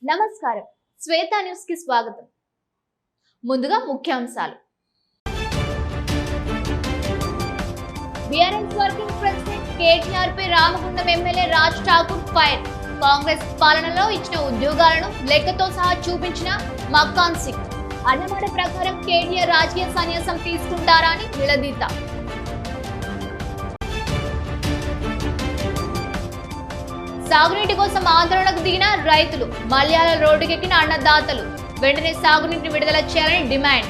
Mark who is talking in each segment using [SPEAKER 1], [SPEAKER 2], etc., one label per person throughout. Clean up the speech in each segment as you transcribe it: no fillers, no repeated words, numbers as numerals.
[SPEAKER 1] నమస్కారం, శ్వేత న్యూస్ కి స్వాగతం. ముందుగా ముఖ్యాంశాలు. బీఆర్ఎస్ వర్కింగ్ ప్రెసిడెంట్ కేటీఆర్ పై రామగుండం ఎమ్మెల్యే రాజ్ ఠాకూర్ ఫైర్. కాంగ్రెస్ పాలనలో ఇచ్చిన ఉద్యోగాలను లెక్కతో సహా చూపించిన మక్కాన్ సింగ్. అన్నమాట ప్రకారం కేటీఆర్ రాజకీయ సన్యాసం తీసుకుంటారా అని నిలదీత. సాగునీటి కోసం ఆందోళనకు దిగిన రైతులు, మల్యాల రోడ్డుకెక్కిన అన్నదాతలు. వెంటనే సాగునీటిని విడుదల చేయాలని డిమాండ్.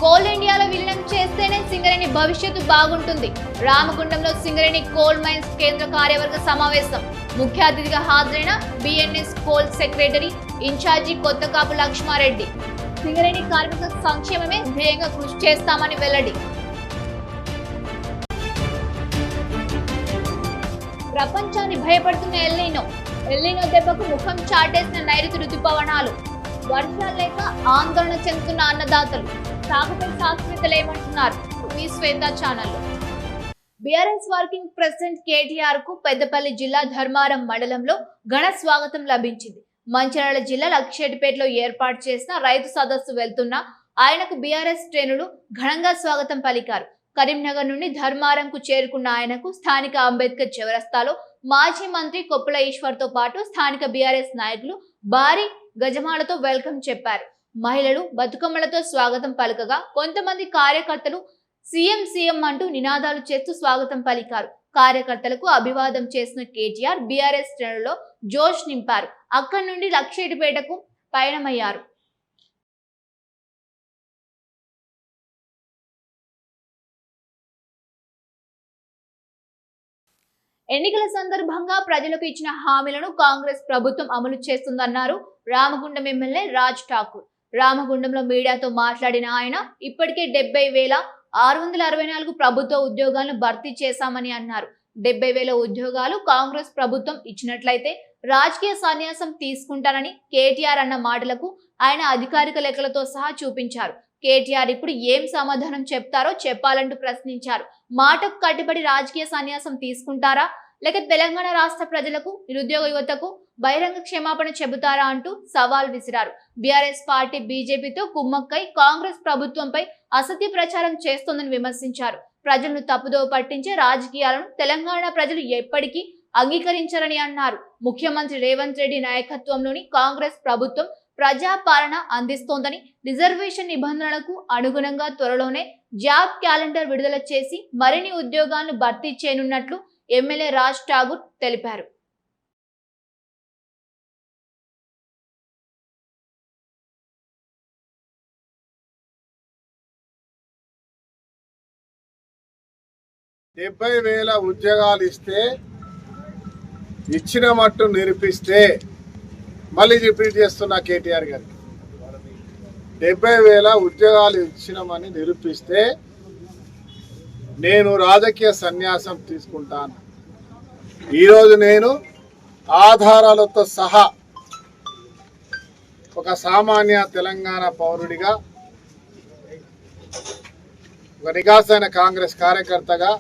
[SPEAKER 1] కోల్ ఇండియాలో విలీనం చేస్తేనే సింగరేణి భవిష్యత్తు బాగుంటుంది. రామగుండంలో సింగరేణి కోల్ మైన్స్ కేంద్ర కార్యవర్గ సమావేశం. ముఖ్య అతిథిగా హాజరైన BNS coal secretary incharge Kothakapu Lakshma Reddy. Singareni కార్మిక సంక్షేమమే ధ్యేయంగా కృషి చేస్తామని వెల్లడి. ప్రపంచాన్ని భయపడుతున్న ఎల్నినో దెబ్బకు ముఖం చాటేసిన నైరుతి రుతుపవనాలు. వర్షాలు లేక ఆందోళన చెందుతున్న అన్నదాతలు. సాగుపై శాస్త్రవేత్తలు ఏమంటున్నారు? మీ శ్వేత ఛానల్లో. బీఆర్ఎస్ వర్కింగ్ ప్రెసిడెంట్ కేటీఆర్ కు పెద్దపల్లి జిల్లా ధర్మారం మండలంలో ఘన స్వాగతం లభించింది. మంచిర్యాల జిల్లా లక్షేటిపేటలో ఏర్పాటు చేసిన రైతు సదస్సు వెళ్తున్న ఆయనకు బీఆర్ఎస్ శ్రేణులు ఘనంగా స్వాగతం పలికారు. కరీంనగర్ నుండి ధర్మారంకు చేరుకున్న ఆయనకు స్థానిక అంబేద్కర్ చౌరస్తాలో మాజీ మంత్రి కొప్పుల ఈశ్వర్ తో పాటు స్థానిక బీఆర్ఎస్ నాయకులు భారీ గజమాలతో వెల్కమ్ చెప్పారు. మహిళలు బతుకమ్మలతో స్వాగతం పలకగా కొంతమంది కార్యకర్తలు సీఎం సీఎం అంటూ నినాదాలు చేస్తూ స్వాగతం పలికారు. కార్యకర్తలకు అభివాదం చేసిన కేటీఆర్ బీఆర్ఎస్ శ్రేణులలో జోష్ నింపారు. అక్కడి నుండి లక్షేటిపేటకు పయనమయ్యారు. ఎన్నికల సందర్భంగా ప్రజలకు ఇచ్చిన హామీలను కాంగ్రెస్ ప్రభుత్వం అమలు చేస్తుందన్నారు రామగుండం ఎమ్మెల్యే రాజ్ ఠాకూర్. రామగుండంలో మీడియాతో మాట్లాడిన ఆయన ఇప్పటికే 70,664 ప్రభుత్వ ఉద్యోగాలను భర్తీ చేశామని అన్నారు. 70,000 ఉద్యోగాలు కాంగ్రెస్ ప్రభుత్వం ఇచ్చినట్లయితే రాజకీయ సన్యాసం తీసుకుంటారని కేటీఆర్ అన్న మాటలకు ఆయన అధికారిక లెక్కలతో సహా చూపించారు. కేటీఆర్ ఇప్పుడు ఏం సమాధానం చెప్తారో చెప్పాలంటూ ప్రశ్నించారు. మాటకు కట్టుబడి రాజకీయ సన్యాసం తీసుకుంటారా, లేక తెలంగాణ రాష్ట్ర ప్రజలకు, నిరుద్యోగ యువతకు బహిరంగ క్షమాపణ చెబుతారా అంటూ సవాల్ విసిరారు. బీఆర్ఎస్ పార్టీ బీజేపీతో కుమ్మక్కై కాంగ్రెస్ ప్రభుత్వంపై అసత్య ప్రచారం చేస్తోందని విమర్శించారు. ప్రజలను తప్పుదోవ పట్టించే రాజకీయాలను తెలంగాణ ప్రజలు ఎప్పటికీ అంగీకరించారని అన్నారు. ముఖ్యమంత్రి రేవంత్ రెడ్డి నాయకత్వంలోని కాంగ్రెస్ ప్రభుత్వం ప్రజాపాలన అందిస్తోందని, రిజర్వేషన్ నిబంధనలకు అనుగుణంగా త్వరలోనే జాబ్ క్యాలెండర్ విడుదల చేసి మరిన్ని ఉద్యోగాలను భర్తీ చేయనున్నట్లు ఎమ్మెల్యే రాజ్ ఠాకూర్ తెలిపారు.
[SPEAKER 2] డెబ్బై వేల ఉద్యోగాలు ఇస్తే ఇచ్చిన మట్టు నిరూపిస్తే మళ్ళీ రిపీట్ చేస్తున్నా కేటీఆర్ గారు, 70,000 ఉద్యోగాలు ఇచ్చినామని నిరూపిస్తే నేను రాజకీయ సన్యాసం తీసుకుంటాను. ఈరోజు నేను ఆధారాలతో సహా ఒక సామాన్య తెలంగాణ పౌరుడిగా, ఒక నికాసైన కాంగ్రెస్ కార్యకర్తగా,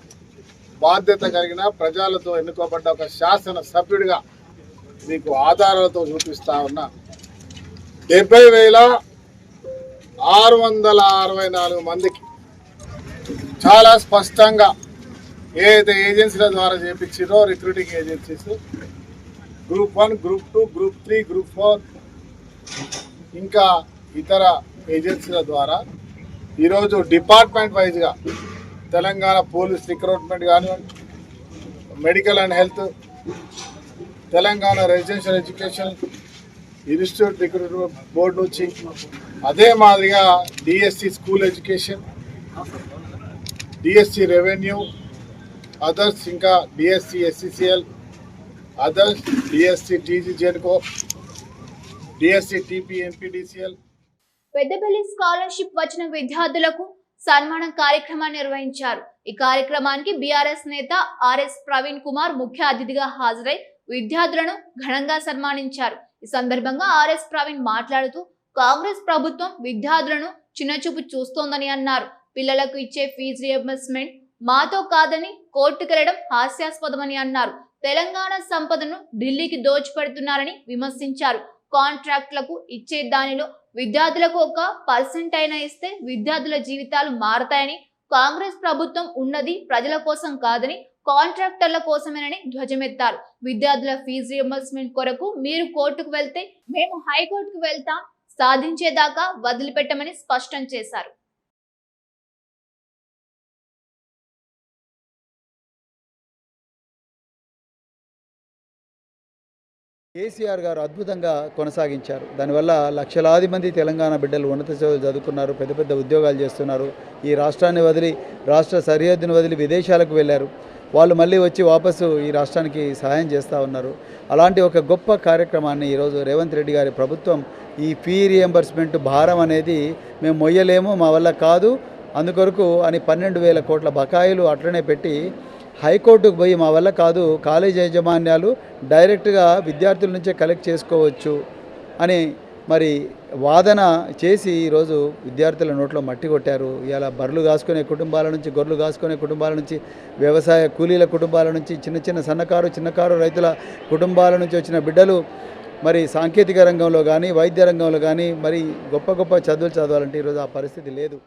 [SPEAKER 2] బాధ్యత కలిగిన ప్రజలతో ఎన్నుకోబడ్డ ఒక శాసన సభ్యుడిగా మీకు ఆధారాలతో చూపిస్తా ఉన్నా. 70,664 మందికి చాలా స్పష్టంగా ఏదైతే ఏజెన్సీల ద్వారా చేపించారో, recruiting agencies group 1, group 2, group 3, group 4 ఇంకా ఇతర ఏజెన్సీల ద్వారా ఈరోజు డిపార్ట్మెంట్ వైజ్గా తెలంగాణ పోలీస్ రిక్రూట్మెంట్ కానివ్వండి, medical and health, Telangana residential education institute recruitment board నుంచి, అదే మాదిరిగా DSC school education, DSC revenue, others, ఇంకా DSC SCCL, others DSC TG Genco, DSC TP MPDCL.
[SPEAKER 1] Peddapalli scholarship వచ్చిన విద్యార్థులకు సన్మానం కార్యక్రమాన్ని నిర్వహించారు. ఈ కార్యక్రమానికి బీఆర్ఎస్ నేత ఆర్ఎస్ ప్రవీణ్ కుమార్ ముఖ్య అతిథిగా హాజరై విద్యార్థులను ఘనంగా సన్మానించారు. ఈ సందర్భంగా ఆర్ఎస్ ప్రవీణ్ మాట్లాడుతూ కాంగ్రెస్ ప్రభుత్వం విద్యార్థులను చిన్నచూపు చూస్తోందని అన్నారు. పిల్లలకు ఇచ్చే ఫీజు రియంబర్స్మెంట్ మాతో కాదని కోర్టుకెళ్లడం హాస్యాస్పదమని అన్నారు. తెలంగాణ సంపదను ఢిల్లీకి దోచిపెడుతున్నారని విమర్శించారు. కాంట్రాక్టులకు ఇచ్చే దానిలో విద్యార్థులకు 1% అయినా ఇస్తే విద్యార్థుల జీవితాలు మారతాయని, కాంగ్రెస్ ప్రభుత్వం ఉన్నది ప్రజల కోసం కాదని కాంట్రాక్టర్ల కోసమేనని ధ్వజమెత్తారు. విద్యార్థుల ఫీజు రియంబర్స్మెంట్ కొరకు మీరు కోర్టుకు వెళ్తే మేము హైకోర్టుకు వెళ్తాం, సాధించేదాకా వదిలిపెట్టమని స్పష్టం చేశారు.
[SPEAKER 3] కేసీఆర్ గారు అద్భుతంగా కొనసాగించారు. దానివల్ల లక్షలాది మంది తెలంగాణ బిడ్డలు ఉన్నత చదువులు చదువుకున్నారు, పెద్ద పెద్ద ఉద్యోగాలు చేస్తున్నారు. ఈ రాష్ట్రాన్ని వదిలి, రాష్ట్ర సరిహద్దును వదిలి విదేశాలకు వెళ్ళారు. వాళ్ళు మళ్ళీ వచ్చి వాపసు ఈ రాష్ట్రానికి సహాయం చేస్తూ ఉన్నారు. అలాంటి ఒక గొప్ప కార్యక్రమాన్ని ఈరోజు రేవంత్ రెడ్డి గారి ప్రభుత్వం ఈ ఫీ రియంబర్స్మెంట్ భారం అనేది మేము మొయ్యలేము, మా వల్ల కాదు అందుకొరకు అని 12,000 కోట్ల బకాయిలు అట్లనే పెట్టి హైకోర్టుకు పోయి మా వల్ల కాదు, కాలేజ్ యాజమాన్యాలు డైరెక్ట్గా విద్యార్థుల నుంచే కలెక్ట్ చేసుకోవచ్చు అని మరి వాదన చేసి ఈరోజు విద్యార్థుల నోట్లో మట్టి కొట్టారు. ఇలా బర్రెలు కాసుకునే కుటుంబాల నుంచి, గొర్రెలు కాసుకునే కుటుంబాల నుంచి, వ్యవసాయ కూలీల కుటుంబాల నుంచి, చిన్నకారు రైతుల కుటుంబాల నుంచి వచ్చిన బిడ్డలు మరి సాంకేతిక రంగంలో కానీ, వైద్య రంగంలో కానీ మరి గొప్ప గొప్ప చదువులు చదవాలంటే ఈరోజు ఆ పరిస్థితి లేదు.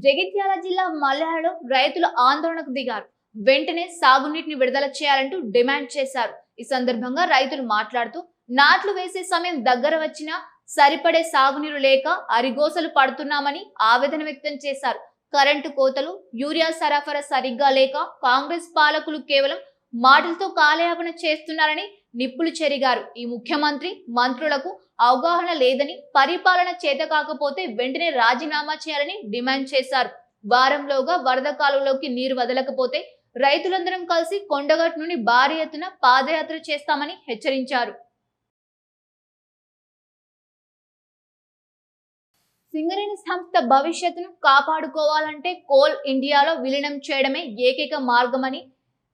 [SPEAKER 1] జగిత్యాల జిల్లా మల్లెలలో రైతులు ఆందోళనకు దిగారు. వెంటనే సాగునీటిని విడుదల చేయాలంటూ డిమాండ్ చేశారు. ఈ సందర్భంగా రైతులు మాట్లాడుతూ నాట్లు వేసే సమయం దగ్గర వచ్చినా సరిపడే సాగునీరు లేక అరిగోసలు పడుతున్నామని ఆవేదన వ్యక్తం చేశారు. కరెంటు కోతలు, యూరియా సరఫరా సరిగ్గా లేక కాంగ్రెస్ పాలకులు కేవలం మాటలతో కాలయాపన చేస్తున్నారని నిప్పులు చెరిగారు. ఈ ముఖ్యమంత్రి మంత్రులకు అవగాహన లేదని, పరిపాలన చేత కాకపోతే వెంటనే రాజీనామా చేయాలని డిమాండ్ చేశారు. వారంలోగా వరద కాలువలోకి నీరు వదలకపోతే రైతులందరం కలిసి కొండగట్టు నుండి భారీ ఎత్తున పాదయాత్ర చేస్తామని హెచ్చరించారు. సింగరేణి సంస్థ భవిష్యత్తును కాపాడుకోవాలంటే కోల్ ఇండియాలో విలీనం చేయడమే ఏకైక మార్గమని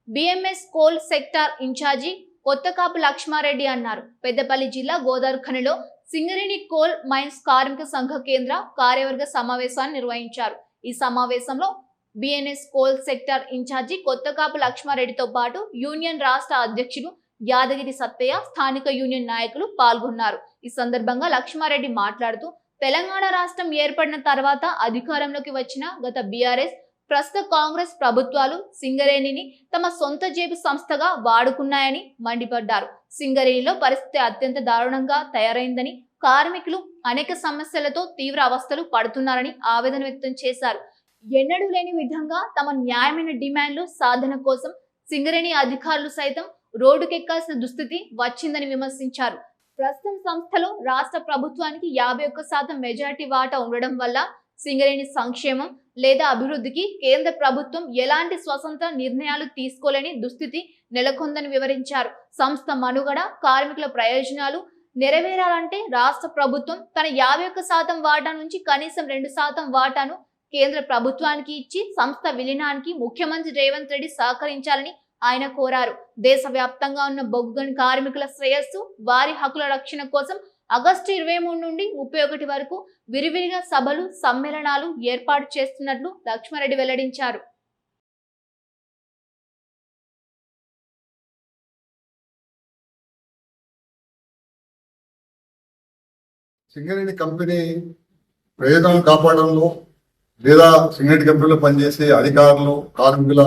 [SPEAKER 1] BMS coal sector incharge Kothakapu Lakshma Reddy అన్నారు. పెద్దపల్లి జిల్లా గోదావరిఖనిలో సింగరేణి కోల్ మైన్స్ కార్మిక సంఘ కేంద్ర కార్యవర్గ సమావేశాన్ని నిర్వహించారు. ఈ సమావేశంలో BNS coal sector incharge Kothakapu లక్ష్మారెడ్డితో పాటు యూనియన్ రాష్ట్ర అధ్యక్షుడు యాదగిరి సత్తయ్య, స్థానిక యూనియన్ నాయకులు పాల్గొన్నారు. ఈ సందర్భంగా లక్ష్మారెడ్డి మాట్లాడుతూ తెలంగాణ రాష్ట్రం ఏర్పడిన తర్వాత అధికారంలోకి వచ్చిన గత బీఆర్ఎస్, ప్రస్తుత కాంగ్రెస్ ప్రభుత్వాలు సింగరేణిని తమ సొంత జేబు సంస్థగా వాడుకున్నాయని మండిపడ్డారు. సింగరేణిలో పరిస్థితి అత్యంత దారుణంగా తయారైందని, కార్మికులు అనేక సమస్యలతో తీవ్ర అవస్థలు పడుతున్నారని ఆవేదన వ్యక్తం చేశారు. ఎన్నడూ లేని విధంగా తమ న్యాయమైన డిమాండ్లు సాధన కోసం సింగరేణి అధికారులు సైతం రోడ్డుకెక్కాల్సిన దుస్థితి వచ్చిందని విమర్శించారు. ప్రస్తుతం సంస్థలో రాష్ట్ర ప్రభుత్వానికి 51% మెజారిటీ వాటా ఉండడం వల్ల సింగరేణి సంక్షేమం లేదా అభివృద్ధికి కేంద్ర ప్రభుత్వం ఎలాంటి స్వతంత్ర నిర్ణయాలు తీసుకోలేని దుస్థితి నెలకొందని వివరించారు. సంస్థ మనుగడ, కార్మికుల ప్రయోజనాలు నెరవేరాలంటే రాష్ట్ర ప్రభుత్వం తన 51% వాటా నుంచి కనీసం 2% వాటాను కేంద్ర ప్రభుత్వానికి ఇచ్చి సంస్థ విలీనానికి ముఖ్యమంత్రి రేవంత్ రెడ్డి సహకరించాలని ఆయన కోరారు. దేశవ్యాప్తంగా ఉన్న బొగ్గుగని కార్మికుల శ్రేయస్సు, వారి హక్కుల రక్షణ కోసం ఆగస్టు 23 నుండి 31 వరకు విరివిరిగా సభలు, సమ్మేళనాలు ఏర్పాటు చేస్తున్నట్లు లక్ష్మారెడ్డి వెల్లడించారు.
[SPEAKER 2] సింగరేణి కంపెనీ ప్రయోజనాలను కాపాడంలో లేదా సింగరేణి కంపెనీలో పనిచేసే అధికారులు, కార్మికుల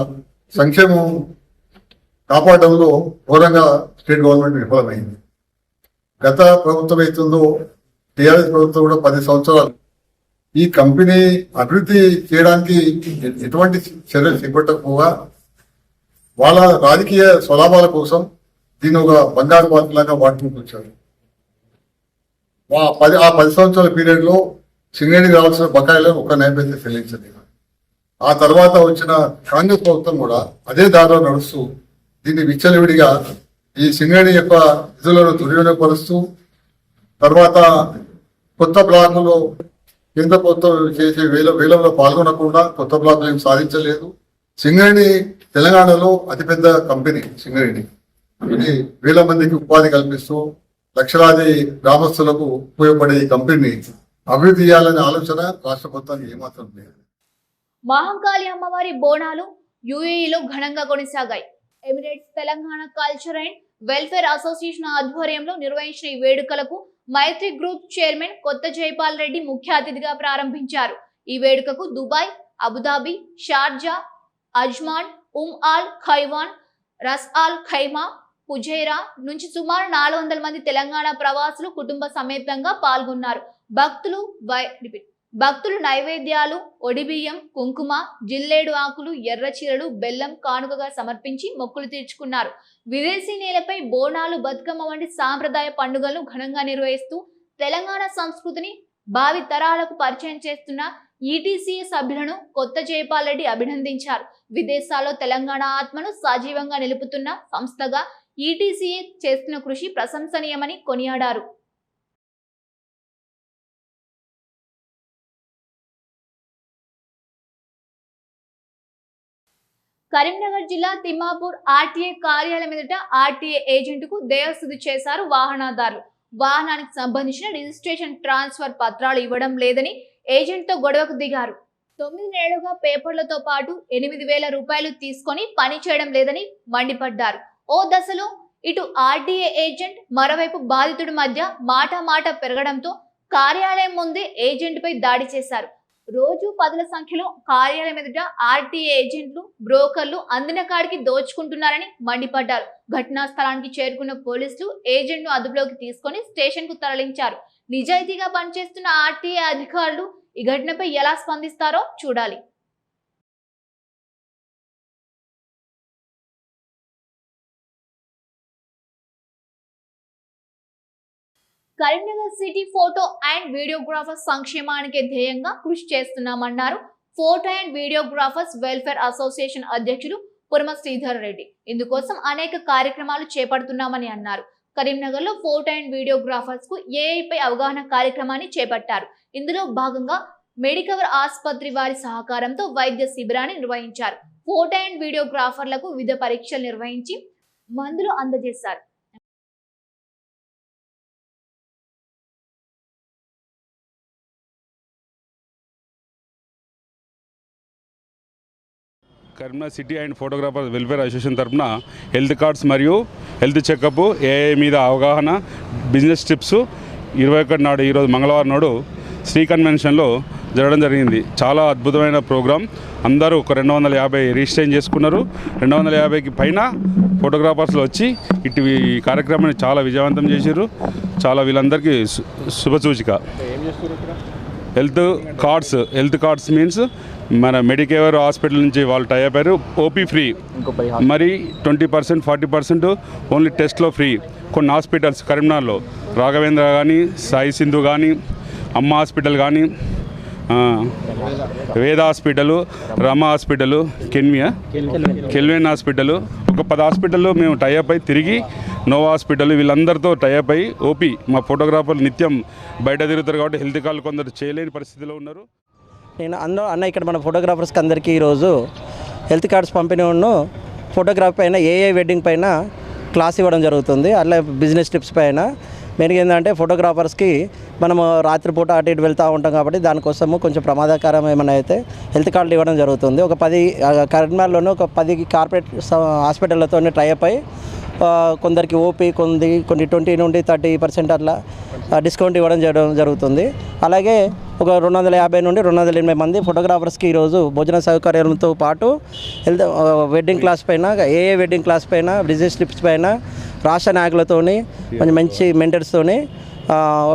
[SPEAKER 2] సంక్షేమం కాపాడడంలో ఘోరంగా స్టేట్ గవర్నమెంట్ విఫలమైంది. గత ప్రభుత్వం అవుతుందో టీఆర్ఎస్ ప్రభుత్వం కూడా 10 సంవత్సరాలు ఈ కంపెనీ అభివృద్ధి చేయడానికి ఎటువంటి చర్యలు చేపట్టకపోగా వాళ్ళ రాజకీయ స్వలాభాల కోసం దీన్ని ఒక బంగారు బాతులాగా వాడుకుంటూ వచ్చారు. ఆ 10 సంవత్సరాల పీరియడ్ లో సింగరేణికి రావాల్సిన బకాయిలను ఒక నైవేద్యం చెల్లించింది. ఆ తర్వాత వచ్చిన కాంగ్రెస్ ప్రభుత్వం కూడా అదే దారిలో నడుస్తూ దీన్ని విచ్చలవిడిగా ఈ సింగరేణి యొక్క నిధులను దుర్వినియోగపరుస్తూ తర్వాత కొత్త బ్లాకులో కేంద్ర ప్రభుత్వం చేసే వేలంలో పాల్గొనకుండా కొత్త బ్లాక్లు ఏం సాధించలేదు. సింగరేణి తెలంగాణలో అతిపెద్ద కంపెనీ సింగరేణి. ఇది వేల మందికి ఉపాధి కల్పిస్తూ లక్షలాది గ్రామస్తులకు ఉపయోగపడే ఈ కంపెనీని అభివృద్ధి చేయాలనే ఆలోచన రాష్ట్ర ప్రభుత్వానికి ఏమాత్రం లేదు.
[SPEAKER 1] మహంకాళి అమ్మవారి బోనాలు యుఏఈలో ఘనంగా కొనసాగాయి. Emirates Telangana culture and welfare association ఆధ్వర్యంలో నిర్వహించిన ఈ వేడుకలకు మైత్రి గ్రూప్ చైర్మన్ కొత్త జైపాల్ రెడ్డి ముఖ్య అతిథిగా ప్రారంభించారు. ఈ వేడుకకు Dubai, Abu Dhabi, Sharjah, Ajman, Al Quwain, Ras Al Khaimah, Fujairah నుంచి సుమారు 400 మంది తెలంగాణ ప్రవాసులు కుటుంబ సమేతంగా పాల్గొన్నారు. భక్తులు నైవేద్యాలు, ఒడిబియ్యం, కుంకుమ, జిల్లేడు ఆకులు, ఎర్ర చీరలు, బెల్లం కానుకగా సమర్పించి మొక్కులు తీర్చుకున్నారు. విదేశీ నేలపై బోనాలు, బతుకమ్మ వంటి సాంప్రదాయ పండుగలను ఘనంగా నిర్వహిస్తూ తెలంగాణ సంస్కృతిని భావి తరాలకు పరిచయం చేస్తున్న ఈటీసీఏ సభ్యులను కొత్త జైపాల్ రెడ్డి అభినందించారు. విదేశాల్లో తెలంగాణ ఆత్మను సజీవంగా నిలుపుతున్న సంస్థగా ఈటీసీఏ చేస్తున్న కృషి ప్రశంసనీయమని కొనియాడారు. కరీంనగర్ జిల్లా తిమ్మాపూర్ ఆర్టీఏ కార్యాలయం ఎదుట ఆర్టీఏ ఏజెంట్కు దేవస్థుతి చేశారు వాహనదారులు. వాహనానికి సంబంధించిన రిజిస్ట్రేషన్, ట్రాన్స్ఫర్ పత్రాలు ఇవ్వడం లేదని ఏజెంట్తో గొడవకు దిగారు. 9 నెలలుగా పేపర్లతో పాటు 8,000 రూపాయలు తీసుకొని పని చేయడం లేదని మండిపడ్డారు. ఓ దశలో ఇటు ఆర్టీఏ ఏజెంట్, మరోవైపు బాధితుడి మధ్య మాట పెరగడంతో కార్యాలయం ముందే ఏజెంట్పై దాడి చేశారు. రోజు 10ల సంఖ్యలో కార్యాలయం ఎదుట ఆర్టీఏ ఏజెంట్లు, బ్రోకర్లు అందిన కాడికి దోచుకుంటున్నారని మండిపడ్డారు. ఘటనా స్థలానికి చేరుకున్న పోలీసులు ఏజెంట్ను అదుపులోకి తీసుకొని స్టేషన్ కు తరలించారు. నిజాయితీగా పనిచేస్తున్న ఆర్టీఏ అధికారులు ఈ ఘటనపై ఎలా స్పందిస్తారో చూడాలి. Karimnagar city photo and videographers సంక్షేమానికి ధ్యేయంగా కృషి చేస్తున్నామన్నారు photo and videographers welfare association అధ్యక్షుడు పురమ శ్రీధర్ రెడ్డి. ఇందుకోసం అనేక కార్యక్రమాలు చేపడుతున్నామని అన్నారు. కరీంనగర్ లో ఫోటో అండ్ వీడియోగ్రాఫర్స్ కు ఏఐపై అవగాహన కార్యక్రమాన్ని చేపట్టారు. ఇందులో భాగంగా మెడికవర్ ఆసుపత్రి వారి సహకారంతో వైద్య శిబిరాన్ని నిర్వహించారు. ఫోటో అండ్ వీడియోగ్రాఫర్లకు వివిధ పరీక్షలు నిర్వహించి మందులు అందజేశారు.
[SPEAKER 4] Karimnagar city and photographers welfare association తరఫున హెల్త్ కార్డ్స్ మరియు హెల్త్ చెకప్, ఏఐ మీద అవగాహన, బిజినెస్ టిప్స్ 21 నాడు, ఈరోజు మంగళవారం నాడు శ్రీ కన్వెన్షన్లో జరగడం జరిగింది. చాలా అద్భుతమైన ప్రోగ్రాం. అందరూ ఒక 250 రిజిస్ట్రేషన్ చేసుకున్నారు. 250కి పైన ఫోటోగ్రాఫర్స్లో వచ్చి ఇటు ఈ కార్యక్రమాన్ని చాలా విజయవంతం చేశారు. చాలా వీళ్ళందరికీ శుభసూచిక. హెల్త్ కార్డ్స్ మీన్స్ మన మెడికేవర్ హాస్పిటల్ నుంచి వాళ్ళు టై అయ్యారు. ఓపీ ఫ్రీ, మరి 20%, 40% ఓన్లీ టెస్ట్లో ఫ్రీ. కొన్ని హాస్పిటల్స్ కరీంనగర్లో రాఘవేంద్ర కానీ, సాయి సింధు కానీ, అమ్మ హాస్పిటల్ కానీ, వేద hospital, Rama hospital, kelvin hospital, ఒక 10 హాస్పిటల్లో మేము టైఅప్ అయి తిరిగి నోవా హాస్పిటల్ వీళ్ళందరితో టైఅప్ అయి ఓపీ మా ఫోటోగ్రాఫర్లు నిత్యం బయట తిరుగుతారు కాబట్టి హెల్త్ కార్డులు కొందరు చేయలేని పరిస్థితిలో ఉన్నారు.
[SPEAKER 5] నేను అన్న ఇక్కడ మన ఫోటోగ్రాఫర్స్కి అందరికీ ఈరోజు హెల్త్ కార్డ్స్ పంపిణీ ఉన్న ఫోటోగ్రఫీ పైన, ఏఐ వెడ్డింగ్ పైన క్లాస్ ఇవ్వడం జరుగుతుంది. అట్లా బిజినెస్ టిప్స్ పైన. మెయిన్గా ఏంటంటే ఫోటోగ్రాఫర్స్కి మనము రాత్రిపూట అటు ఇటు వెళ్తూ ఉంటాం కాబట్టి దానికోసము కొంచెం ప్రమాదకరం ఏమైనా అయితే హెల్త్ కార్డులు ఇవ్వడం జరుగుతుంది. ఒక 10 కరీంనగర్లోనే ఒక 10 కార్పొరేట్ హాస్పిటళ్లతో టైఅప్ అయి కొందరికి ఓపీ, కొన్ని 20 నుండి 30% అట్లా డిస్కౌంట్ ఇవ్వడం జరుగుతుంది. అలాగే ఒక 250 నుండి 280 మంది ఫోటోగ్రాఫర్స్కి ఈరోజు భోజన సౌకర్యంతో పాటు హెల్త్ వెడ్డింగ్ క్లాస్ పైన, ఏఏ వెడ్డింగ్ క్లాస్ పైన, బిజినెస్ టిప్స్ పైన రాష్ట్ర నాయకులతోని మంచి మెంటర్స్తోని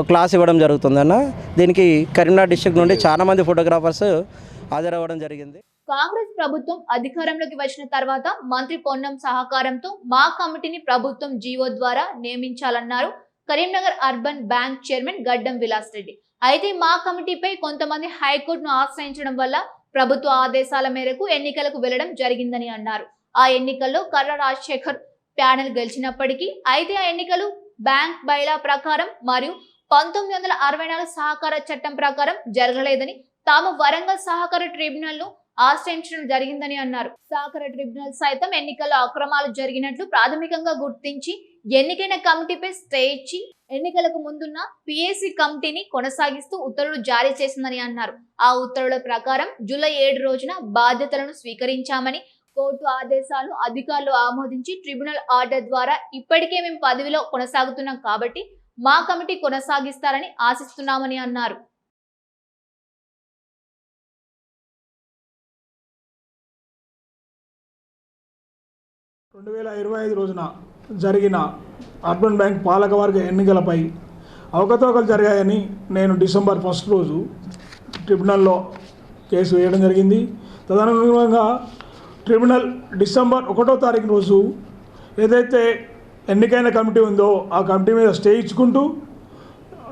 [SPEAKER 5] క్లాస్ ఇవ్వడం జరుగుతుందన్న. దీనికి కరీంనగర్ డిస్ట్రిక్ట్ నుండి చాలా మంది ఫోటోగ్రాఫర్స్ హాజరవ్వడం జరిగింది.
[SPEAKER 1] కాంగ్రెస్ ప్రభుత్వం అధికారంలోకి వచ్చిన తర్వాత మంత్రి పొన్నం సహకారంతో మా కమిటీని ప్రభుత్వం జీవో ద్వారా నియమించాలన్నారు కరీంనగర్ అర్బన్ బ్యాంక్ చైర్మన్ గడ్డం విలాస్ రెడ్డి. అయితే మా కమిటీపై కొంతమంది హైకోర్టును ఆశ్రయించడం వల్ల ప్రభుత్వ ఆదేశాల మేరకు ఎన్నికలకు వెళ్లడం జరిగిందని అన్నారు. ఆ ఎన్నికల్లో కర్ర రాజశేఖర్ ప్యానెల్ గెలిచినప్పటికీ అయితే ఆ ఎన్నికలు బ్యాంక్ బైలా ప్రకారం మరియు 1964 సహకార చట్టం ప్రకారం జరగలేదని తాము వరంగల్ సహకార ట్రిబ్యునల్ ను ఆశ్రయించడం జరిగిందని అన్నారు. సహకార ట్రిబ్యునల్ సైతం ఎన్నికల్లో అక్రమాలు జరిగినట్లు ప్రాథమికంగా గుర్తించి ఎన్నికైన కమిటీపై స్టే ఇచ్చి ఎన్నికలకు ముందున్న పిఎసి కమిటీని కొనసాగిస్తూ ఉత్తర్వులు జారీ చేసిందని అన్నారు. ఆ ఉత్తర్వుల ప్రకారం జూలై 7 రోజున బాధ్యతలను స్వీకరించామని, కోర్టు ఆదేశాలు అధికారులు ఆమోదించి ట్రిబ్యునల్ ఆర్డర్ ద్వారా ఇప్పటికే మేము పదవిలో కొనసాగుతున్నాం కాబట్టి మా కమిటీ కొనసాగిస్తారని ఆశిస్తున్నామని అన్నారు.
[SPEAKER 6] రెండు 2025 రోజున జరిగిన అర్బన్ బ్యాంక్ పాలకవర్గ ఎన్నికలపై అవకతవకలు జరిగాయని నేను డిసెంబర్ 1 రోజు ట్రిబ్యునల్లో కేసు వేయడం జరిగింది. తదనుగుణంగా ట్రిబ్యునల్ డిసెంబర్ 1వ తారీఖు రోజు ఏదైతే ఎన్నికైన కమిటీ ఉందో ఆ కమిటీ మీద స్టే ఇచ్చుకుంటూ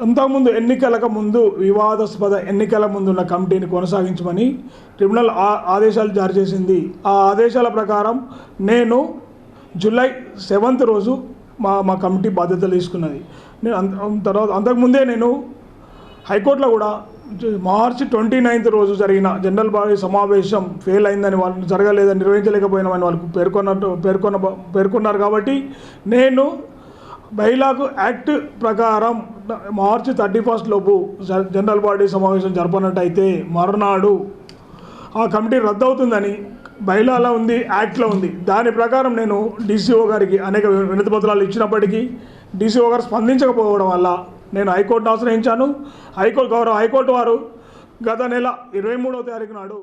[SPEAKER 6] అంతకుముందు ఎన్నికలకు ముందు వివాదాస్పద ఎన్నికల ముందున్న కమిటీని కొనసాగించమని ట్రిబ్యునల్ ఆదేశాలు జారీ చేసింది. ఆ ఆదేశాల ప్రకారం నేను జూలై 7th రోజు మా కమిటీ బాధ్యతలు తీసుకున్నది. నేను తర్వాత అంతకుముందే నేను హైకోర్టులో కూడా మార్చి 29th రోజు జరిగిన జనరల్ బాడీ సమావేశం ఫెయిల్ అయిందని వాళ్ళు జరగలేదని నిర్వహించలేకపోయినామని వాళ్ళు పేర్కొన్నారు. కాబట్టి నేను బైలాకు యాక్ట్ ప్రకారం మార్చి 31 లోపు జనరల్ బాడీ సమావేశం జరపనట్టయితే మరునాడు ఆ కమిటీ రద్దు అవుతుందని బైలాలో ఉంది, యాక్ట్లో ఉంది. దాని ప్రకారం నేను డీసీఓ గారికి అనేక వినతి పత్రాలు ఇచ్చినప్పటికీ డీసీఓ గారు స్పందించకపోవడం వల్ల నేను హైకోర్టును ఆశ్రయించాను. హైకోర్టు వారు గత నెల 23వ తారీఖు నాడు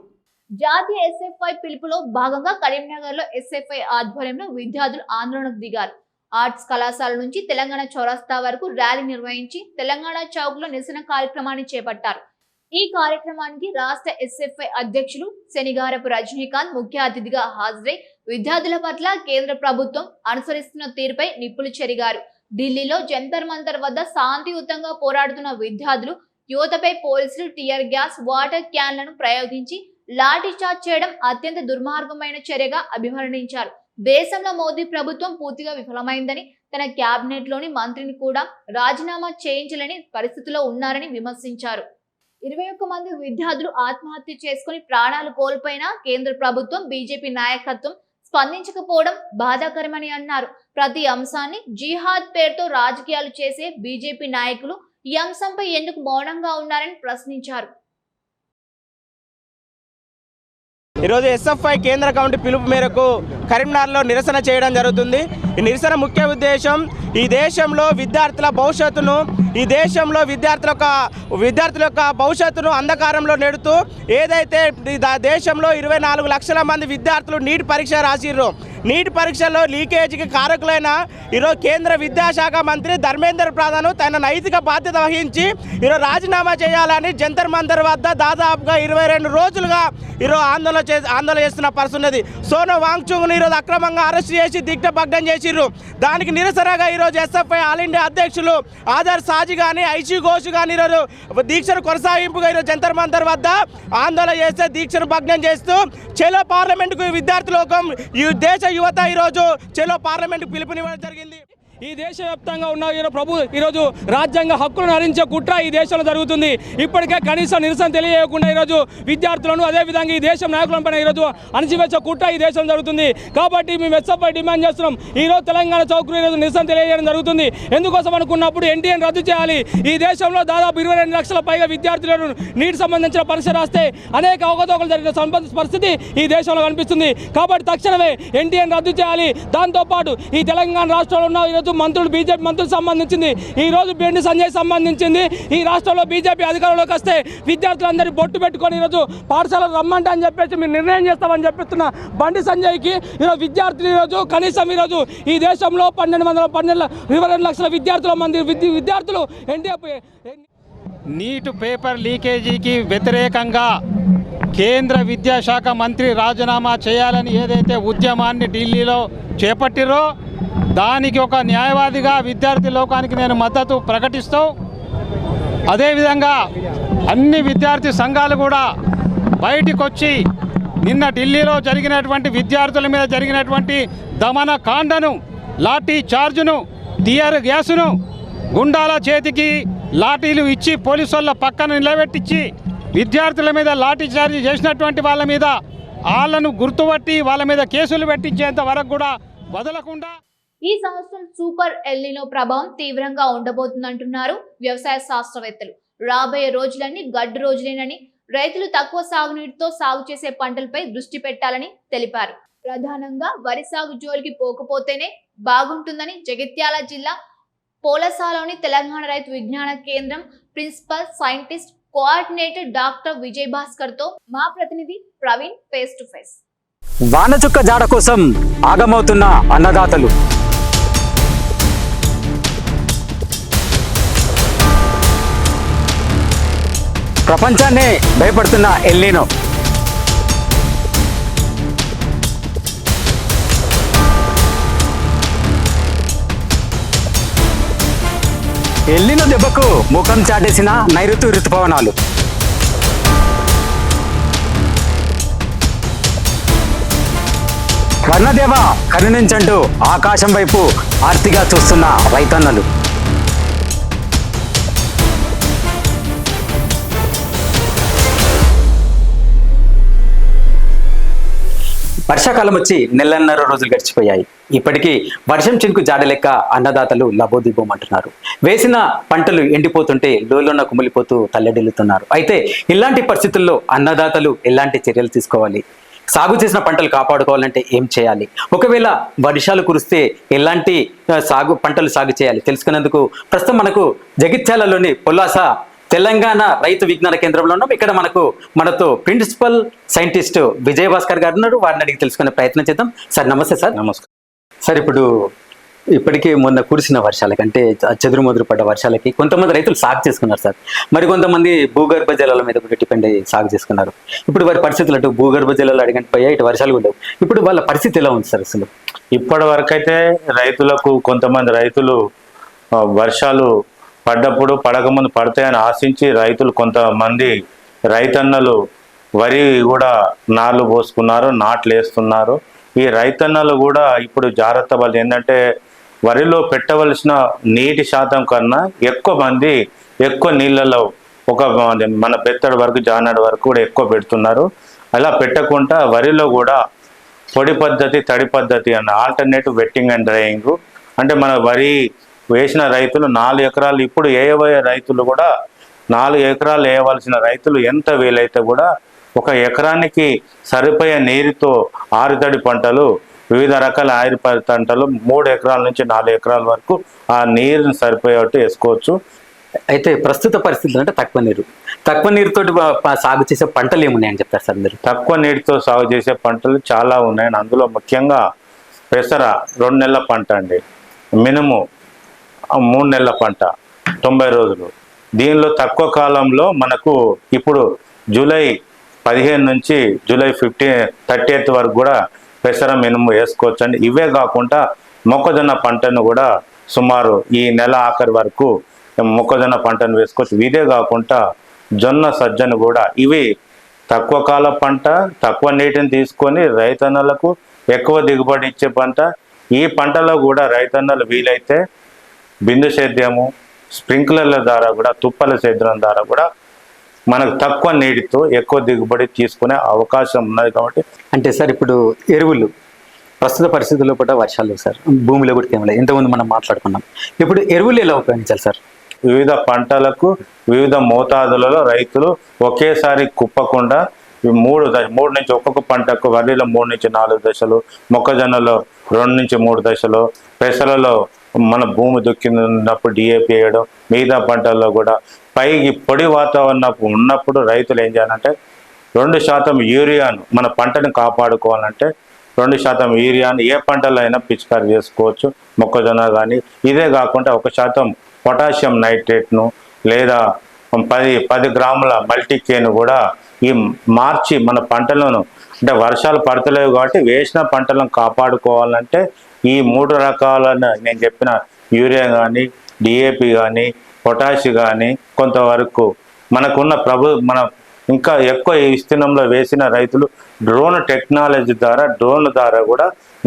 [SPEAKER 1] జాతీయ ఎస్ఎఫ్ఐ పిలుపులో భాగంగా కరీంనగర్ లో ఎస్ఎఫ్ఐ ఆధ్వర్యంలో విద్యార్థులు ఆందోళనకు దిగారు. ఆర్ట్స్ కళాశాల నుంచి తెలంగాణ చౌరస్తా వరకు ర్యాలీ నిర్వహించి తెలంగాణ చౌక్ లో నిరసన కార్యక్రమాన్ని చేపట్టారు. ఈ కార్యక్రమానికి రాష్ట్ర ఎస్ఎఫ్ఐ అధ్యక్షులు శనిగారపు రజనీకాంత్ ముఖ్య అతిథిగా హాజరై విద్యార్థుల పట్ల కేంద్ర ప్రభుత్వం అనుసరిస్తున్న తీరుపై నిప్పులు చెరిగారు. ఢిల్లీలో జంతర్ మంతర్ వద్ద శాంతియుతంగా పోరాడుతున్న విద్యార్థులు యువతపై పోలీసులు టియర్ గ్యాస్, వాటర్ క్యాన్లను ప్రయోగించి లాఠీ చార్జ్ చేయడం అత్యంత దుర్మార్గమైన చర్యగా అభివర్ణించారు. దేశంలో మోదీ ప్రభుత్వం పూర్తిగా విఫలమైందని, తన క్యాబినెట్ లోని మంత్రిని కూడా రాజీనామా చేయించలేని పరిస్థితిలో ఉన్నారని విమర్శించారు. 21 మంది విద్యార్థులు ఆత్మహత్య చేసుకుని ప్రాణాలు కోల్పోయిన కేంద్ర ప్రభుత్వం, బీజేపీ నాయకత్వం స్పందించకపోవడం బాధాకరమని అన్నారు. ప్రతి అంశాన్ని జిహాద్ పేరుతో రాజకీయాలు చేసే బీజేపీ నాయకులు ఈ అంశంపై ఎందుకు మౌనంగా ఉన్నారని ప్రశ్నించారు.
[SPEAKER 5] ఈరోజు ఎస్ఎఫ్ఐ కేంద్ర కమిటీ పిలుపు మేరకు కరీంనగర్లో నిరసన చేయడం జరుగుతుంది. ఈ నిరసన ముఖ్య ఉద్దేశం ఈ దేశంలో విద్యార్థుల భవిష్యత్తును, ఈ దేశంలో విద్యార్థుల యొక్క భవిష్యత్తును అంధకారంలో నెడుతూ ఏదైతే దేశంలో 24 లక్షల మంది విద్యార్థులు నీట్ పరీక్ష రాసిర్రు, నీట్ పరీక్షల్లో లీకేజీకి కారకులైన ఈరోజు కేంద్ర విద్యాశాఖ మంత్రి ధర్మేంద్ర ప్రధాన్ తన నైతిక బాధ్యత వహించి ఈరోజు రాజీనామా చేయాలని జంతర్ మంతర్ వద్ద దాదాపుగా 22 రోజులుగా ఈరోజు ఆందోళన చేస్తున్న పరిస్థితి ఉన్నది. సోను వాంగ్చుక్ను ఈరోజు అక్రమంగా అరెస్ట్ చేసి దిగ్భగ్నం చేసిర్రు. దానికి నిరసనగా ఈరోజు ఎస్ఎఫ్ఐ ఆల్ ఇండియా అధ్యక్షులు ఆధార్ సాజి కానీ, ఐషీ ఘోష్ కానీ ఈరోజు దీక్షను కొనసాగింపుగా ఈరోజు జంతర్ మంతర్ వద్ద ఆందోళన చేస్తే దీక్షను భగ్నం చేస్తూ చెలో పార్లమెంటుకు విద్యార్థి లోకం, ఈ దేశ యువత ఈరోజు చెలో పార్లమెంటుకు పిలుపునివ్వడం జరిగింది.
[SPEAKER 7] ఈ దేశవ్యాప్తంగా ఉన్న ఈరోజు రాజ్యాంగ హక్కులను హరించే కుట్ర ఈ దేశంలో జరుగుతుంది. ఇప్పటికే కనీసం నిరసన తెలియకుండా ఈరోజు విద్యార్థులను, అదేవిధంగా ఈ దేశం నాయకులపైన ఈరోజు అణచివేసే కుట్ర ఈ దేశం జరుగుతుంది. కాబట్టి మేము ఎస్ఎఫ్ఐ డిమాండ్ చేస్తున్నాం. ఈరోజు తెలంగాణ చౌక్లో ఈరోజు నిరసన తెలియజేయడం జరుగుతుంది. ఎందుకోసం అనుకున్నప్పుడు ఎన్టీఏని రద్దు చేయాలి. ఈ దేశంలో దాదాపు 22 లక్షల పైగా విద్యార్థులను నీటికి సంబంధించిన పరీక్ష రాస్తే అనేక అవకతవకలు జరిగిన పరిస్థితి ఈ దేశంలో కనిపిస్తుంది. కాబట్టి తక్షణమే ఎన్టీఏని రద్దు చేయాలి. దాంతోపాటు ఈ తెలంగాణ రాష్ట్రంలో ఉన్న మంత్రులు, బీజేపీ మంత్రులకు సంబంధించింది, ఈ రోజు బండి సంజయ్ సంబంధించింది. ఈ రాష్ట్రంలో బీజేపీ అధికారంలోకి వస్తే విద్యార్థులందరూ బొట్టు పెట్టుకొని ఈరోజు పాఠశాలకు రమ్మంటే అని చెప్పేసి మీరు నిర్ణయం చేస్తామని చెప్పిస్తున్న బండి సంజయ్కి ఈరోజు విద్యార్థులు ఈరోజు కనీసం ఈరోజు ఈ దేశంలో 22 లక్షల విద్యార్థులు ఎన్డీఏ
[SPEAKER 8] నీట్ పేపర్ లీకేజీకి వ్యతిరేకంగా కేంద్ర విద్యాశాఖ మంత్రి రాజీనామా చేయాలని ఏదైతే ఉద్యమాన్ని ఢిల్లీలో చేపట్టిరో దానికి ఒక న్యాయవాదిగా విద్యార్థి లోకానికి నేను మద్దతు ప్రకటిస్తూ, అదేవిధంగా అన్ని విద్యార్థి సంఘాలు కూడా బయటికి వచ్చి నిన్న ఢిల్లీలో జరిగినటువంటి విద్యార్థుల మీద జరిగినటువంటి దమనకాండను, లాఠీ చార్జును, టియర్ గ్యాసును, గుండాల చేతికి లాఠీలు ఇచ్చి పోలీసు వాళ్ళ పక్కన నిలబెట్టించి విద్యార్థుల మీద లాఠీ చార్జ్ చేసినటువంటి వాళ్ళ మీద వాళ్ళను గుర్తుపట్టి వాళ్ళ మీద కేసులు పెట్టించేంత వరకు కూడా వదలకుండా.
[SPEAKER 1] ఈ సంవత్సరం సూపర్ ఎల్నినో ప్రభావం తీవ్రంగా ఉండబోతుందంటున్నారు వ్యవసాయ శాస్త్రవేత్తలు. రాబోయే రోజులన్నీ గడ్డు రోజులేనని, రైతులు తక్కువ సాగునీటితో సాగు చేసే పంటలపై దృష్టి పెట్టాలని తెలిపారు. ప్రధానంగా వరి సాగు జోలికి పోకపోతేనే బాగుంటుందని జగిత్యాల జిల్లా పోలసాలోని Telangana Rythu Vignana Kendram principal scientist coordinator doctor Vijay Bhaskar తో మా ప్రతినిధి ప్రవీణ్ ఫేస్ టు ఫేస్.
[SPEAKER 9] వానచుక్క జాడ కోసం ఆగమవుతున్న అన్నదాతలు. ప్రపంచాన్నే భయపడుతున్న ఎల్నినో. ఎల్నినో దెబ్బకు ముఖం చాటేసిన నైరుతి ఋతుపవనాలు. వర్ణదేవ కరుణించంటూ ఆకాశం వైపు ఆర్తిగా చూస్తున్న రైతన్నలు. వర్షాకాలం వచ్చి నెలన్నర రోజులు గడిచిపోయాయి. ఇప్పటికీ వర్షం చినుకు జాడలెక్క అన్నదాతలు లబోదిబోమంటున్నారు. వేసిన పంటలు ఎండిపోతుంటే లోలోన కుమిలిపోతూ తల్లడిల్లుతున్నారు. అయితే ఇలాంటి పరిస్థితుల్లో అన్నదాతలు ఎలాంటి చర్యలు తీసుకోవాలి? సాగు చేసిన పంటలు కాపాడుకోవాలంటే ఏం చేయాలి? ఒకవేళ వర్షాలు కురిస్తే ఎలాంటి పంటలు సాగు చేయాలి? తెలుసుకునేందుకు ప్రస్తుతం మనకు జగిత్యాలలోని పొల్లాస తెలంగాణ రైతు విజ్ఞాన కేంద్రంలో ఉన్నాం. ఇక్కడ మనతో ప్రిన్సిపల్ సైంటిస్ట్ విజయ్ భాస్కర్ గారు ఉన్నారు. వారిని అడిగి తెలుసుకునే ప్రయత్నం చేద్దాం. సార్ నమస్తే. సార్ నమస్కారం. సార్ ఇప్పటికీ మొన్న కురిసిన వర్షాలకి, అంటే చెదురుమదురు పడ్డ వర్షాలకి కొంతమంది రైతులు సాగు చేసుకున్నారు సార్. మరి కొంతమంది భూగర్భ జలాల మీద కూడా డిపెండ్ అయ్యి సాగు చేసుకున్నారు. ఇప్పుడు వారి పరిస్థితులు అటు భూగర్భ జలాలు అడిగంటిపోయాయి, ఇటు వర్షాలు కూడా. ఇప్పుడు వాళ్ళ పరిస్థితి ఎలా ఉంది సార్? అసలు
[SPEAKER 10] ఇప్పటి వరకైతే రైతులకు కొంతమంది రైతులు వర్షాలు పడ్డప్పుడు పడకముందు పడతాయని ఆశించి రైతులు కొంతమంది రైతన్నలు వరి కూడా నార్లు పోసుకున్నారు, నాట్లు వేస్తున్నారు. ఈ రైతన్నలు కూడా ఇప్పుడు జాగ్రత్త పడి ఏంటంటే వరిలో పెట్టవలసిన నీటి శాతం కన్నా ఎక్కువ మంది ఎక్కువ నీళ్ళలో మన బెత్తడి వరకు జానాడు వరకు కూడా ఎక్కువ పెడుతున్నారు. అలా పెట్టకుండా వరిలో కూడా పొడి పద్ధతి, తడి పద్ధతి అన్న ఆల్టర్నేటివ్ వెట్టింగ్ అండ్ డ్రైయింగ్, అంటే మన వరి వేసిన రైతులు 4 ఎకరాలు, ఇప్పుడు వేయబోయే రైతులు కూడా 4 ఎకరాలు వేయవలసిన రైతులు ఎంత వీలైతే కూడా 1 ఎకరానికి సరిపోయే నీరుతో ఆరుతడి పంటలు, వివిధ రకాల ఆయుర్ పంటలు 3 ఎకరాల నుంచి 4 ఎకరాల వరకు ఆ నీరుని సరిపోయేట్టు వేసుకోవచ్చు.
[SPEAKER 9] అయితే ప్రస్తుత పరిస్థితులు అంటే తక్కువ నీరుతో సాగు చేసే పంటలు ఏమున్నాయని చెప్తారు సార్ మీరు?
[SPEAKER 10] తక్కువ నీటితో సాగు చేసే పంటలు చాలా ఉన్నాయని, అందులో ముఖ్యంగా పెసర 2 నెలల పంట అండి, మినుము 3 నెలల పంట 90 రోజులు. దీనిలో తక్కువ కాలంలో మనకు ఇప్పుడు జూలై 15 నుంచి జూలై 30th వరకు కూడా పెసర మినుము వేసుకోవచ్చు అండి. ఇవే కాకుండా మొక్కజొన్న పంటను కూడా సుమారు ఈ నెల ఆఖరి వరకు మొక్కజొన్న పంటను వేసుకోవచ్చు. ఇదే కాకుండా జొన్న, సజ్జను కూడా, ఇవి తక్కువ కాల పంట, తక్కువ నీటిని తీసుకొని రైతన్నలకు ఎక్కువ దిగుబడి ఇచ్చే పంట. ఈ పంటలో కూడా రైతన్నలు వీలైతే బిందు సేద్యము, స్ప్రింక్లర్ల ద్వారా కూడా, తుప్పల సేద్యం ద్వారా కూడా మనకు తక్కువ నీటితో ఎక్కువ దిగుబడి తీసుకునే అవకాశం ఉన్నది. కాబట్టి
[SPEAKER 9] అంటే సార్ ఇప్పుడు ఎరువులు ప్రస్తుత పరిస్థితుల్లో కూడా వర్షాలు సార్, భూమిలో కూడా కేవలం ఇంతకుముందు మనం మాట్లాడుకున్నాం. ఇప్పుడు ఎరువులు ఎలా ఉపయోగించాలి సార్?
[SPEAKER 10] వివిధ పంటలకు వివిధ మోతాదులలో రైతులు ఒకేసారి కుప్పకుండా 3 నుంచి ఒక్కొక్క పంటకు, వరిలో 3 నుంచి 4 దశలు, మొక్కజొన్నలో 2 నుంచి 3 దశలు, పెసలలో మన భూమి దుక్కినప్పుడు డిఏపి వేయడం, మిగతా పంటల్లో కూడా పైకి పొడి వాతావరణం ఉన్నప్పుడు రైతులు ఏం చేయాలంటే 2% యూరియాను, మన పంటను కాపాడుకోవాలంటే 2% యూరియాను ఏ పంటలో అయినా పిచికారి చేసుకోవచ్చు, మొక్కజొన్న కానీ. ఇదే కాకుండా 1% పొటాషియం నైట్రేట్ను లేదా 10 గ్రాముల మల్టీకేను కూడా ఈ మార్చి మన పంటలను, అంటే వర్షాలు పడతలేవు కాబట్టి వేసిన పంటలను కాపాడుకోవాలంటే ఈ 3 రకాలైన నేను చెప్పిన యూరియా కానీ, డిఏపి కానీ, పొటాష్ కానీ, కొంతవరకు మనకున్న మన ఇంకా ఎక్కువ విస్తీర్ణంలో వేసిన రైతులు డ్రోన్ టెక్నాలజీ డ్రోన్ ద్వారా కూడా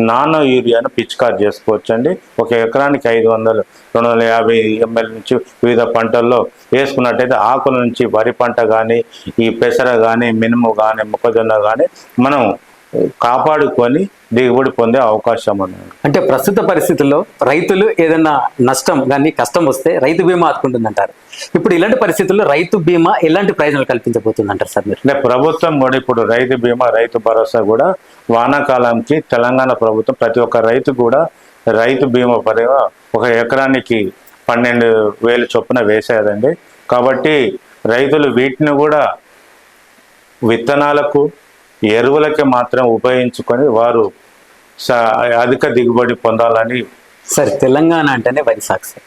[SPEAKER 10] నానో యూరియాను పిచికారి చేసుకోవచ్చండి. ఒక ఎకరానికి 500 250 ml నుంచి వివిధ పంటల్లో వేసుకున్నట్టయితే ఆకుల నుంచి వరి పంట కానీ, ఈ పెసర కానీ, మినుము కానీ, మొక్కజొన్న కానీ మనం కాపాడుకొని దిగుబడి పొందే అవకాశం ఉన్నది.
[SPEAKER 9] అంటే ప్రస్తుత పరిస్థితుల్లో రైతులు ఏదైనా నష్టం కానీ కష్టం వస్తే రైతు బీమా ఆదుకుంటుందంటారు. ఇప్పుడు ఇలాంటి పరిస్థితుల్లో రైతు బీమా ఎలాంటి ప్రయోజనాలు కల్పించబోతుందంటారు సార్ మీరు?
[SPEAKER 10] అంటే ప్రభుత్వం కూడా ఇప్పుడు రైతు బీమా, రైతు భరోసా కూడా వానాకాలంకి తెలంగాణ ప్రభుత్వం ప్రతి ఒక్క రైతు కూడా రైతు బీమా పరిగా ఒక ఎకరానికి 12,000 చొప్పున వేసేదండి. కాబట్టి రైతులు వీటిని కూడా విత్తనాలకు, ఎరువులకి మాత్రం ఉపయోగించుకొని వారు అధిక దిగుబడి పొందాలని.
[SPEAKER 9] సరే, తెలంగాణ అంటేనే వరి సాగు సార్.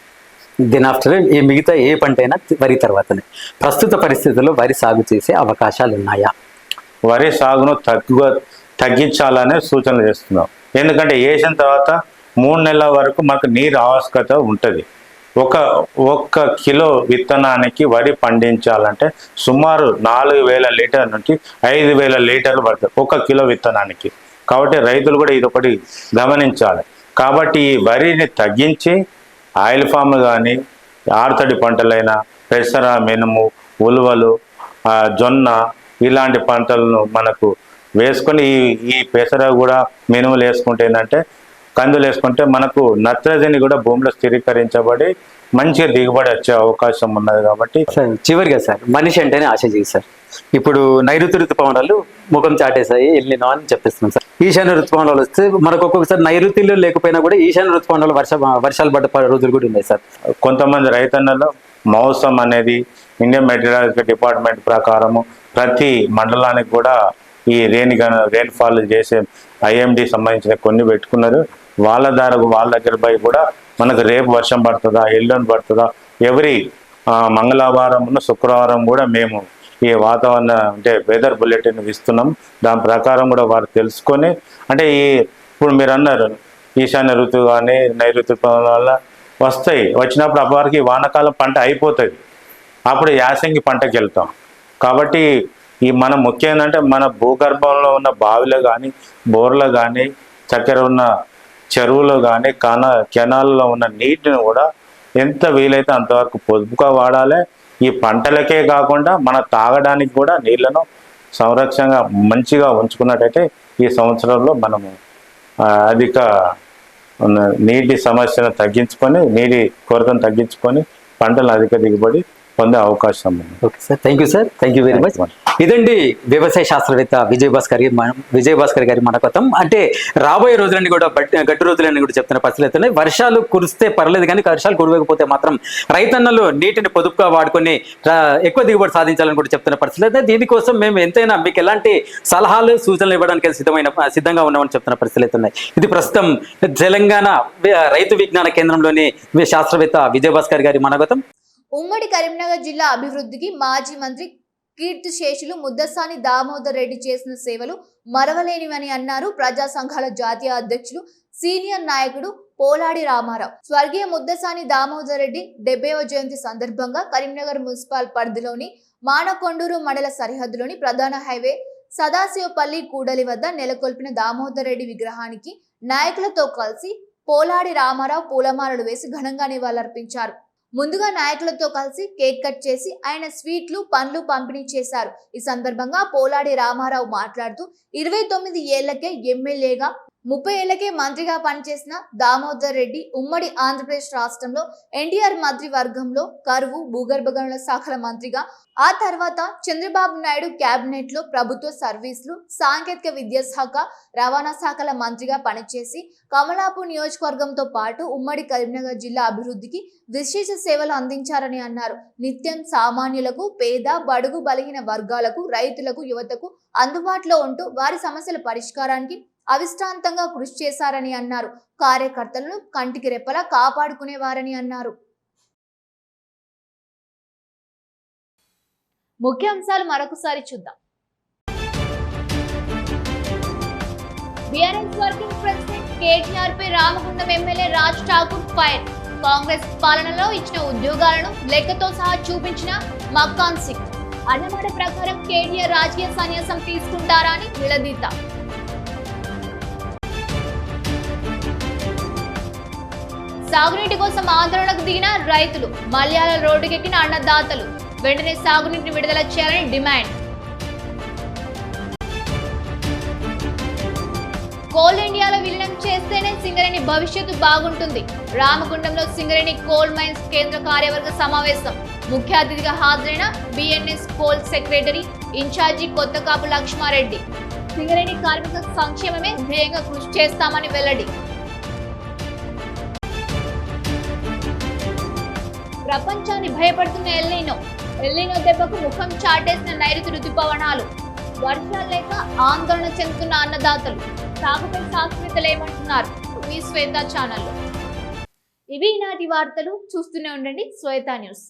[SPEAKER 9] దీని ఆఫ్టర్ మిగతా ఏ పంట అయినా వరి తర్వాతనే. ప్రస్తుత పరిస్థితుల్లో వరి సాగు చేసే అవకాశాలు ఉన్నాయా?
[SPEAKER 10] వరి సాగును తగ్గించాలనే సూచనలు చేస్తున్నాం. ఎందుకంటే వేసిన తర్వాత 3 నెలల వరకు మనకు నీరు ఆవశ్యకత ఉంటుంది. ఒక్క కిలో విత్తనానికి వరి పండించాలంటే సుమారు 4,000 లీటర్ల నుంచి 5,000 లీటర్లు పడుతుంది 1 కిలో విత్తనానికి. కాబట్టి రైతులు కూడా ఇది ఒకటి గమనించాలి. కాబట్టి ఈ వరిని తగ్గించి ఆయిల్ ఫామ్ కానీ, ఆరుతడి పంటలైన పెసర, మినుము, ఉలువలు, జొన్న ఇలాంటి పంటలను మనకు వేసుకొని ఈ పెసర కూడా, మినుములు వేసుకుంటే ఏంటంటే, కందులు వేసుకుంటే మనకు నత్రజని కూడా భూమిలో స్థిరీకరించబడి మంచిగా దిగుబడి వచ్చే అవకాశం ఉన్నది. కాబట్టి
[SPEAKER 9] చివరిగా సార్, మనిషి అంటేనే ఆశ చేయి సార్. ఇప్పుడు నైరుతి ఋతుపవనాలు ముఖం చాటేసాయి, వెళ్ళినా అని చెప్పిస్తున్నాం సార్. ఈశాన్య ఋతుపవనాలు వస్తే మనకు ఒక్కొక్కసారి నైరుతిలో లేకపోయినా కూడా ఈశాన్య ఋతుపవనాలు వర్షాలు పడ్డ రోజులు కూడా ఉన్నాయి సార్.
[SPEAKER 10] కొంతమంది రైతన్నలు మౌసం అనేది ఇండియన్ మెటీరియాలజీ డిపార్ట్మెంట్ ప్రకారము ప్రతి మండలానికి కూడా ఈ రెయిన్ఫాల్ చేసే IMD సంబంధించిన కొన్ని పెట్టుకున్నారు. వాళ్ళ దగ్గర పోయి కూడా మనకు రేపు వర్షం పడుతుందా, ఎల్లుండి పడుతుందా, ఎవరి మంగళవారం, శుక్రవారం కూడా మేము ఈ వాతావరణ అంటే వెదర్ బులెటిన్ ఇస్తున్నాం. దాని ప్రకారం కూడా వారు తెలుసుకొని, అంటే ఇప్పుడు మీరు అన్నారు ఈశాన్య ఋతువు కానీ నైరుతి వల్ల వస్తాయి, వచ్చినప్పుడు అప్పటికి వానాకాలం పంట అయిపోతుంది, అప్పుడు యాసంగి పంటకి వెళ్తాం. కాబట్టి మనం ముఖ్యం ఏంటంటే మన భూగర్భంలో ఉన్న బావిలో కానీ, బోర్లో కానీ, చక్కెర ఉన్న చెరువులో కానీ, కెనాల్లో ఉన్న నీటిని కూడా ఎంత వీలైతే అంతవరకు పొదుపుగా వాడాలి. ఈ పంటలకే కాకుండా మన తాగడానికి కూడా నీళ్లను సంరక్షణగా మంచిగా ఉంచుకున్నట్టయితే ఈ సంవత్సరంలో మనము అధిక నీటి సమస్యను తగ్గించుకొని, నీటి కొరతను తగ్గించుకొని పంటలు అధిక దిగుబడి పొందే అవకాశం ఉంది.
[SPEAKER 9] Okay sir, thank you sir, thank you very much. ఇదండి వ్యవసాయ శాస్త్రవేత్త విజయభాస్కర్ గారి మనకతం. అంటే రాబోయే రోజులన్నీ కూడా గట్టు రోజులన్నీ కూడా చెప్తున్న పరిస్థితులు అవుతున్నాయి. వర్షాలు కురిస్తే పర్లేదు, కానీ వర్షాలు కురవకపోతే మాత్రం రైతన్నలు నీటిని పొదుపుగా వాడుకొని ఎక్కువ దిగుబడి సాధించాలని కూడా చెప్తున్న పరిస్థితులు అయితే. దీనికోసం మేము ఎంతైనా మీకు ఎలాంటి సలహాలు, సూచనలు ఇవ్వడానికి సిద్ధంగా ఉన్నామని చెప్తున్న పరిస్థితులు అవుతున్నాయి. ఇది ప్రస్తుతం తెలంగాణ రైతు విజ్ఞాన కేంద్రంలోని శాస్త్రవేత్త విజయభాస్కర్ గారి మనగతం.
[SPEAKER 1] ఉమ్మడి కరీంనగర్ జిల్లా అభివృద్ధికి మాజీ మంత్రి కీర్తిశేషులు ముద్దసాని దామోదర్ రెడ్డి చేసిన సేవలు మరవలేనివని అన్నారు ప్రజా సంఘాల జాతీయ అధ్యక్షులు, సీనియర్ నాయకుడు పోలాడి రామారావు. స్వర్గీయ ముద్దసాని దామోదర్ రెడ్డి 70వ జయంతి సందర్భంగా కరీంనగర్ మున్సిపల్ పరిధిలోని మానకొండూరు మండల సరిహద్దులోని ప్రధాన హైవే సదాశివపల్లి కూడలి వద్ద నెలకొల్పిన దామోదర్ రెడ్డి విగ్రహానికి నాయకులతో కలిసి పోలాడి రామారావు పూలమాలలు వేసి ఘనంగా నివాళులర్పించారు. ముందుగా నాయకులతో కలిసి కేక్ కట్ చేసి ఆయన స్వీట్లు, పండ్లు పంపిణీ చేశారు. ఈ సందర్భంగా పోలాడి రామారావు మాట్లాడుతూ 29 ఏళ్లకే ఎమ్మెల్యేగా, 30 ఏళ్లకే మంత్రిగా పనిచేసిన దామోదర్ రెడ్డి ఉమ్మడి ఆంధ్రప్రదేశ్ రాష్ట్రంలో ఎన్టీఆర్ మంత్రివర్గంలో కరువు, భూగర్భ గనుల శాఖల మంత్రిగా, ఆ తర్వాత చంద్రబాబు నాయుడు కేబినెట్ లో ప్రభుత్వ సర్వీసులు, సాంకేతిక విద్యాశాఖ, రవాణా శాఖల మంత్రిగా పనిచేసి కమలాపూర్ నియోజకవర్గంతో పాటు ఉమ్మడి కరీంనగర్ జిల్లా అభివృద్ధికి విశేష సేవలు అందించారని అన్నారు. నిత్యం సామాన్యులకు, పేద, బడుగు, బలహీన వర్గాలకు, రైతులకు, యువతకు అందుబాటులో ఉంటూ వారి సమస్యల పరిష్కారానికి అవిశ్రాంతంగా కృషి చేశారని అన్నారు. కార్యకర్తలను కంటికి రెప్పలా కాపాడుకునేవారని అన్నారు. ముఖ్యాంశాలు మరొకసారి చూద్దాం. బీఆర్ఎస్ వర్కింగ్ ప్రెసిడెంట్ కేటీఆర్ పై రామగుండం ఎమ్మెల్యే రాజ్ ఠాకూర్ ఫైర్. కాంగ్రెస్ పాలనలో ఇచ్చిన ఉద్యోగాలను లెక్కతో సహా చూపించిన మక్కాన్ సింగ్. అన్నమాట ప్రకారం కేటీఆర్ రాజకీయ సన్యాసం తీసుకుంటారా అని నిలదీత. సాగునీటి కోసం ఆందోళనకు దిగిన రైతులు, మల్యాల రోడ్డుకెక్కిన అన్నదాతలు. వెంటనే సాగునీటిని విడుదల చేయాలని డిమాండ్. కోల్ ఇండియాలో విలీనం చేస్తేనే సింగరేణి భవిష్యత్తు బాగుంటుంది. రామగుండంలో సింగరేణి కోల్ మైన్స్ కేంద్ర కార్యవర్గ సమావేశం. ముఖ్య అతిథిగా హాజరైన BNS coal secretary incharge Kothakapu Lakshma Reddy. Singareni కార్మిక సంక్షేమమే ధ్యేయంగా కృషి చేస్తామని వెల్లడి. ప్రపంచాన్ని భయపడుతున్న ఎల్లినో దెబ్బకు ముఖం చాటేసిన నైరుతి రుతుపవనాలు. వర్షాలు లేక ఆందోళన చెందుతున్న అన్నదాతలు. సాగుపై శాస్త్రవేత్తలు ఏమంటున్నారు? మీ శ్వేత ఛానల్లో. ఇవి ఈనాటి వార్తలు. చూస్తూనే ఉండండి శ్వేత న్యూస్.